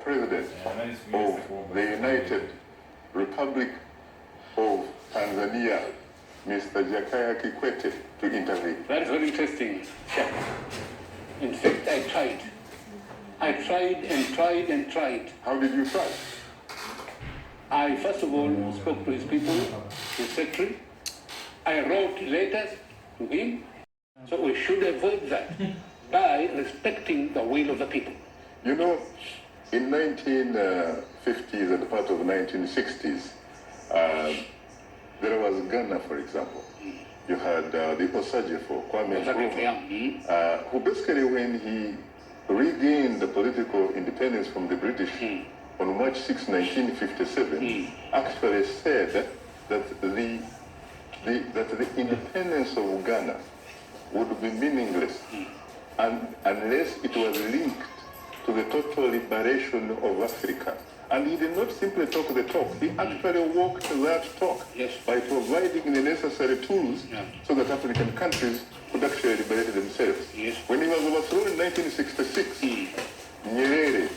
President of the United Republic of Tanzania, Mr. Jakaya Kikwete, to intervene. That is very interesting, Chef. In fact, I tried. I tried and tried and tried. How did you try? I first of all spoke to his people, his secretary. I wrote letters to him. So we should avoid that by respecting the will of the people. You know, in 1950s and part of 1960s, there was Ghana, for example. You had the Osajefo, Kwame Nkrumah, who basically, when he regained the political independence from the British on March 6, 1957, actually said that the independence of Ghana would be meaningless unless it was linked to the total liberation of Africa. And he did not simply talk the talk, he actually walked that talk by providing the necessary tools so that African countries could actually liberate themselves. When he was overthrown in 1966, Nyerere,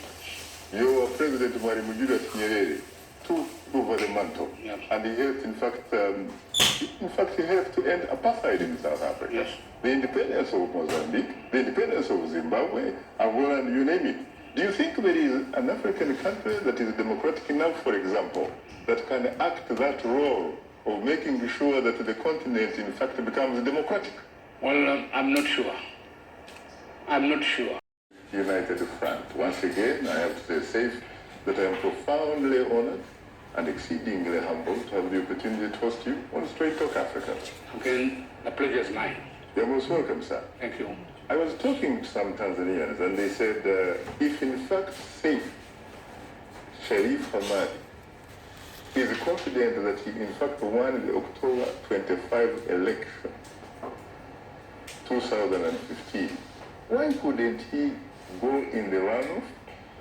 your President Maalim Seif, took over the mantle, and he helped, in fact, he helped to end apartheid in South Africa. The independence of Mozambique, the independence of Zimbabwe, Angola, and you name it. Do you think there is an African country that is democratic enough, for example, that can act that role of making sure that the continent, in fact, becomes democratic? Well, I'm not sure. I'm not sure. United Front. Once again, I have to say, Seif, that I am profoundly honored and exceedingly humbled to have the opportunity to host you on Straight Talk Africa. Again, the pleasure is mine. You're most welcome, sir. Thank you. I was talking to some Tanzanians, and they said, if in fact Seif Sharif Hamad is confident that he in fact won the October 25 election, 2015, why couldn't he go in the runoff,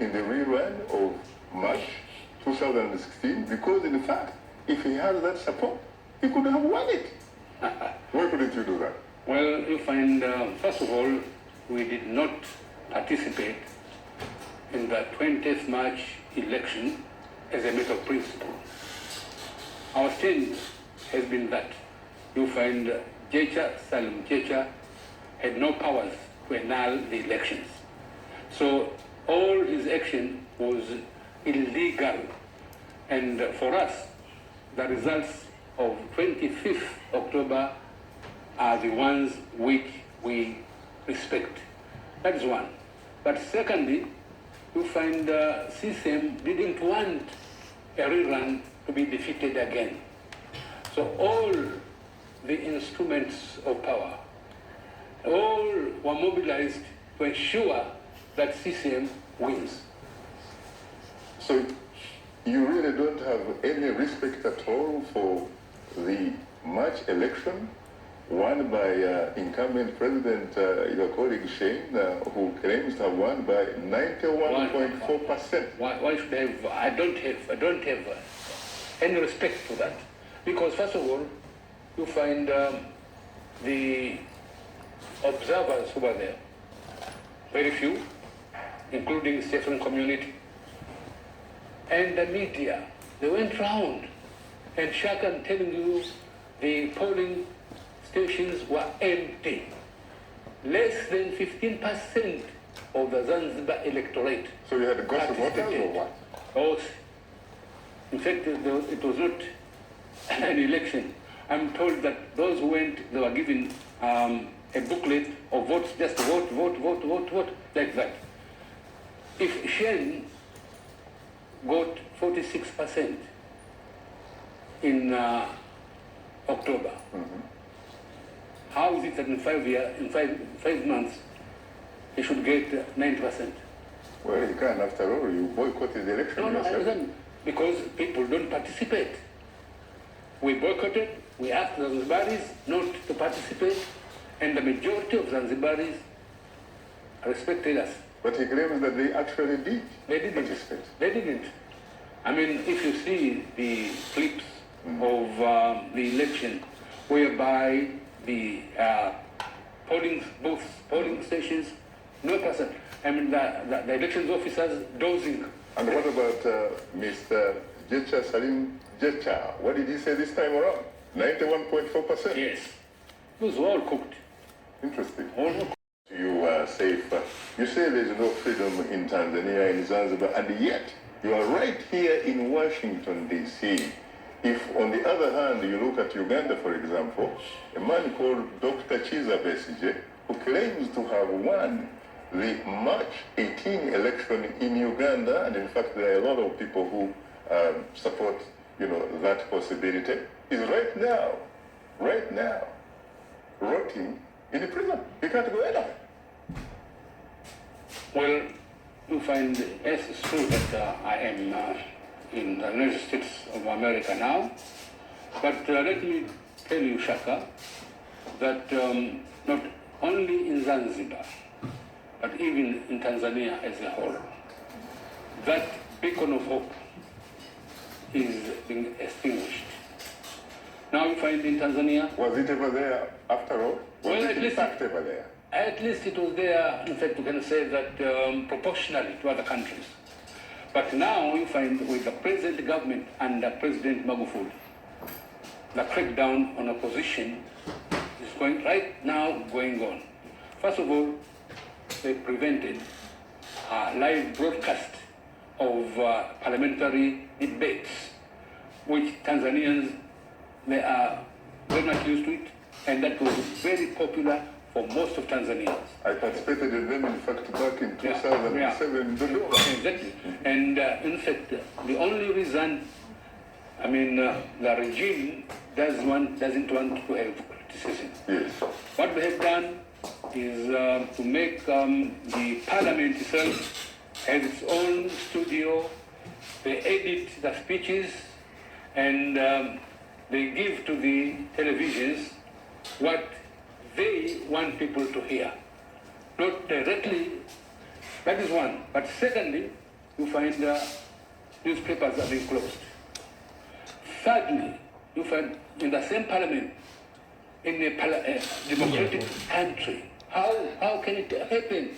in the rerun of March 2016? Because in fact, if he has that support, he could have won it. Why couldn't you do that? Well, you find, first of all, we did not participate in the 20th March election as a matter of principle. Our stand has been that you find Salum Jecha had no powers to annul the elections. So all his action was illegal. And for us, the results of 25th October are the ones which we respect. That is one. But secondly, you find CCM didn't want a rerun to be defeated again. So all the instruments of power, all were mobilized to ensure that CCM wins. So you really don't have any respect at all for the March election won by incumbent President, your colleague Shane, who claims to have won by 91.4%. Why should I have? I don't have any respect for that, because first of all, you find the observers who were there, very few, including the Stephen community, and the media. They went round, and Shaka, I'm telling you, the polling stations were empty. Less than 15% of the Zanzibar electorate. So you had gossip voters or what? Oh, in fact, it was not an election. I'm told that those who went, they were given a booklet of votes, just vote, like that. If Shane got 46% in October, how is it that in 5 months, he should get 9%? Well, you can, after all, you boycotted the election No, yourself. I wasn't, because people don't participate. We boycotted, we asked the Zanzibaris not to participate, and the majority of Zanzibaris respected us. But he claims that they actually did participate. They didn't. I mean, if you see the clips of the election, whereby the polling stations No person. I mean, the elections officers dozing. And what about Mr. Jecha Salim Jecha? What did he say this time around? 91.4%? Yes. Those were all cooked. Interesting. All cooked. You are safe. You say there's no freedom in Tanzania, in Zanzibar, and yet you are right here in Washington, D.C. If, on the other hand, you look at Uganda, for example, a man called Dr. Chiza Besigye, who claims to have won the March 18 election in Uganda, and in fact there are a lot of people who support, that possibility, is right now, rotting in the prison. He can't go anywhere. Well, you find, yes, it's true that I am in the United States of America now, but let me tell you, Shaka, that not only in Zanzibar, but even in Tanzania as a whole, that beacon of hope is being extinguished. Now you find in Tanzania... Was it ever there after all? Was it in fact ever there? At least it was there. In fact, we can say that proportionally to other countries. But now you find with the present government under President Magufuli, the crackdown on opposition is going on. First of all, they prevented a live broadcast of parliamentary debates, which Tanzanians, they are very much used to it, and that was very popular for most of Tanzanians. I participated in them, in fact, back in 2007 in Dodoma. Exactly. And in fact, the only reason, the regime doesn't want to have criticism. Yes. What they have done is to make the parliament itself have its own studio. They edit the speeches and they give to the televisions what they want people to hear. Not directly, that is one. But secondly, you find newspapers are being closed. Thirdly, you find in the same parliament, in a democratic country, how can it happen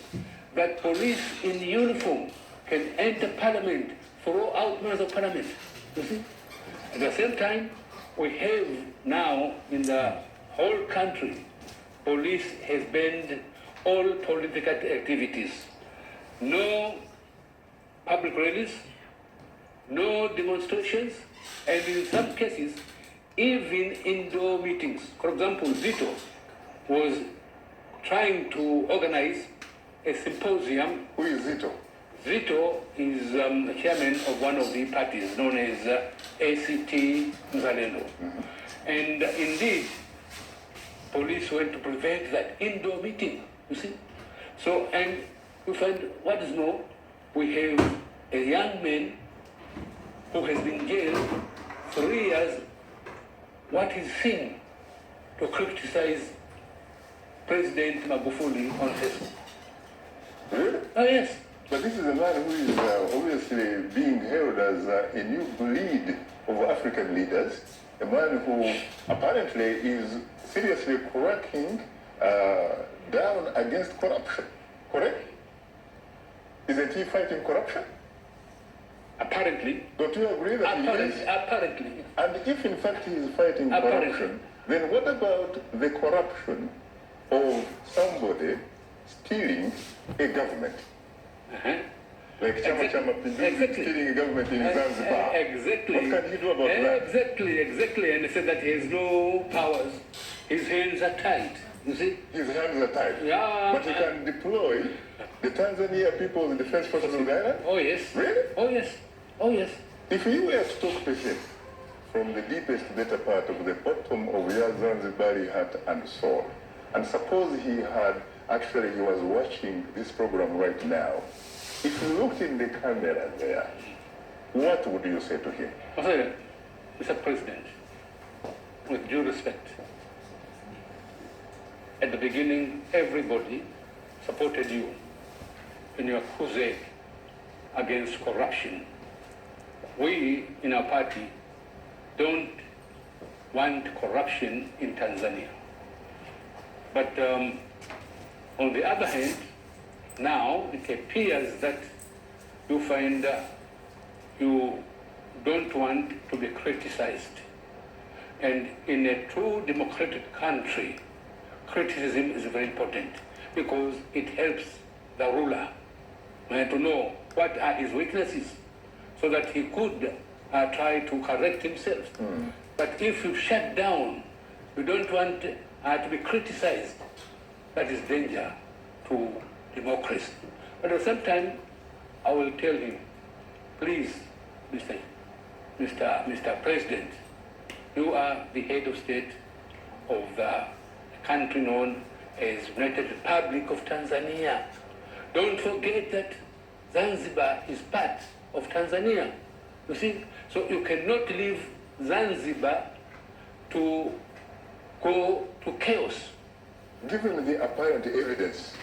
that police in uniform can enter parliament, throw out members of parliament? You see? At the same time, we have now in the whole country, police has banned all political activities. No public rallies, no demonstrations, and in some cases, even indoor meetings. For example, Zito was trying to organize a symposium. Who is Zito? Zito is the chairman of one of the parties known as ACT Mzalendo. Mm-hmm. And indeed, police went to prevent that indoor meeting, you see. So, and you find what is more, we have a young man who has been jailed 3 years. What is seen to criticize President Magufuli on Facebook? Really? Oh, yes. But this is a man who is obviously being held as a new breed of African leaders, a man who apparently is seriously cracking down against corruption, correct? Isn't he fighting corruption? Apparently. Don't you agree that he is? Apparently. And if in fact he is fighting corruption, then what about the corruption of somebody stealing a government? Uh-huh. Like Chama Pinduzi stealing a government in Zanzibar. Exactly. What can he do about that? Exactly. And they said that he has no powers. His hands are tied. You see? His hands are tied. Yeah. But he can deploy the Tanzania People's Defense Forces of the island? Oh, yes. Really? Oh, yes. Oh, yes. If you were to talk to him from the deepest better part of the bottom of your Zanzibari heart and soul, and suppose he was watching this program right now, if you looked in the camera there, what would you say to him? I say, Mr. President, with due respect, at the beginning, everybody supported you in your crusade against corruption. We, in our party, don't want corruption in Tanzania. But on the other hand, now it appears that you find you don't want to be criticized. And in a true democratic country, criticism is very important because it helps the ruler to know what are his weaknesses so that he could try to correct himself. But if you shut down, you don't want to be criticized, that is danger to democracy. But at the same time, I will tell him, please, Mr. President, you are the head of state of the country known as United Republic of Tanzania. Don't forget that Zanzibar is part of Tanzania. You see, so you cannot leave Zanzibar to go to chaos. Given the apparent evidence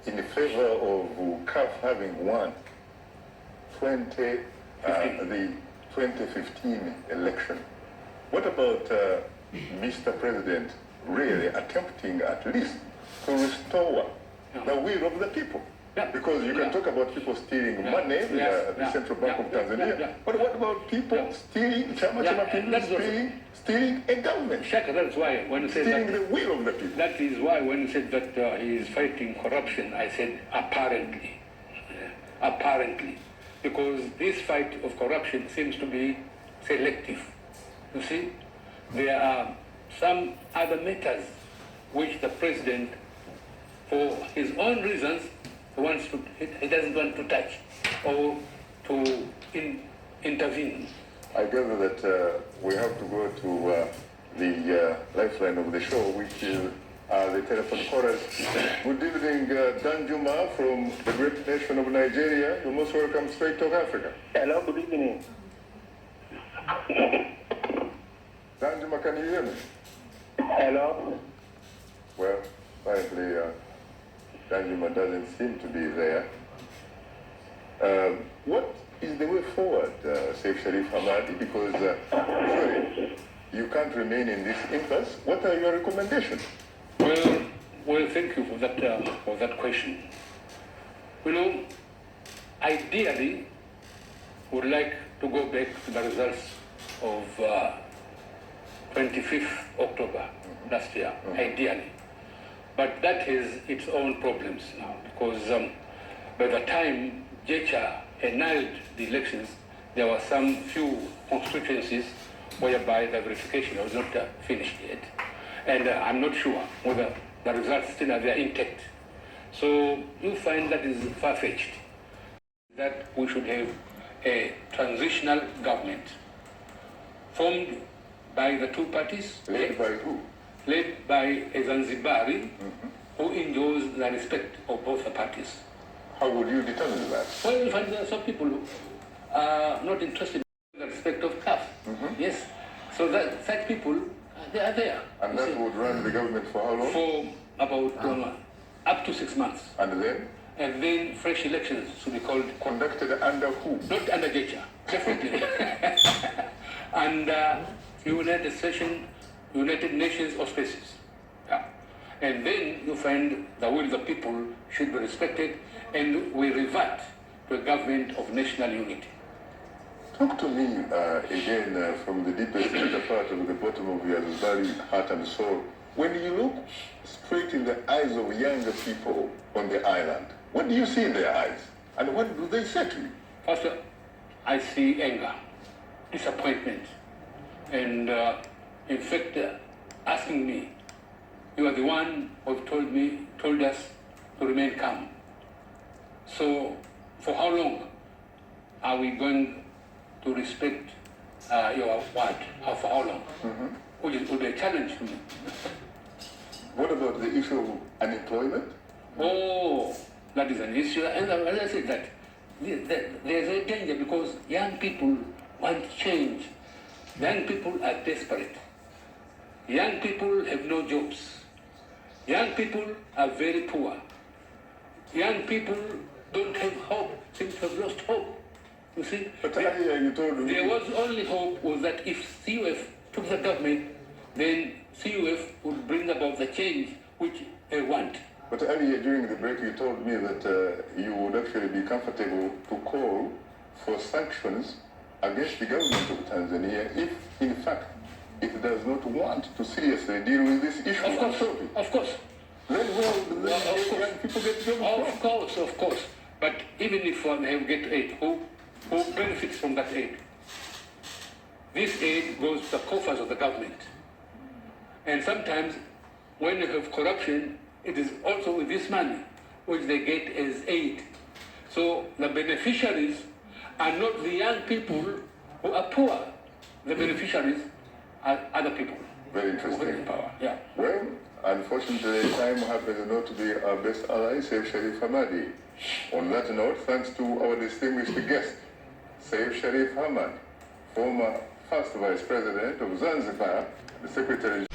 in favor of CAF having won the 2015 election, what about Mr. President really attempting at least to restore the will of the people? Because you can talk about people stealing money, the Central Bank of Tanzania, but what about people stealing, stealing a government? Shaka, that's why when you said stealing the will of the people. That is why when you said that he is fighting corruption, I said apparently. Apparently. Because this fight of corruption seems to be selective. You see, there are some other matters which the president, for his own reasons, he doesn't want to touch or to intervene. I gather that we have to go to the lifeline of the show, which is the telephone chorus. Good evening, Danjuma from the great nation of Nigeria. You're most welcome, Straight Talk Africa. Hello, good evening. Danjuma, can you hear me? Hello. Well, apparently Danjuma doesn't seem to be there. What is the way forward, Saif Sharif Hamadi? Because surely you can't remain in this impasse. What are your recommendations? Well, thank you for that question. You know, ideally, we would like to go back to the results of 25th October last year, ideally. But that has its own problems now, because by the time Jecha annulled the elections, there were some few constituencies whereby the verification was not finished yet. And I'm not sure whether the results still are there intact. So you find that is far-fetched, that we should have a transitional government formed by the two parties. Led by who? Led by a Zanzibari who enjoys the respect of both the parties. How would you determine that? Well, you find there are some people who are not interested in the respect of CAF. Yes. So that such people, they are there. And that would run the government for how long? For about up to 6 months. And then? And then fresh elections should be called. Conducted under who? Not under Jecha, definitely. And United Nations auspices. Yeah. And then you find the will of the people should be respected, and we revert to a government of national unity. Talk to me again from the deepest part of the bottom of your very heart and soul. When you look straight in the eyes of younger people on the island, what do you see in their eyes? And what do they say to you? First, I see anger, disappointment, and in fact, asking me, you are the one who told us to remain calm. So, for how long are we going to respect your word? For how long? Would be a challenge to me. What about the issue of unemployment? Oh, that is an issue. And as I said, that there's a danger because young people want change. Young people are desperate. Young people have no jobs. Young people are very poor. Young people don't have hope, seem to have lost hope. You see? But you told me. There was only hope was that if CUF took the government, then CUF would bring about the change which they want. But earlier during the break, you told me that you would actually be comfortable to call for sanctions against the government of Tanzania if, in fact, it does not want to seriously deal with this issue. Of course, of course. Then people get jobs. Of course. But even if they get aid, who benefits from that aid? This aid goes to the coffers of the government. And sometimes when you have corruption, it is also with this money, which they get as aid. So the beneficiaries are not the young people who are poor. The beneficiaries are other people. Very interesting. Who are in power. Yeah. Well, unfortunately, time happens not to be our best ally, Seif Sharif Hamadi. On that note, thanks to our distinguished guest, Seif Sharif Hamad, former first Vice President of Zanzibar, the Secretary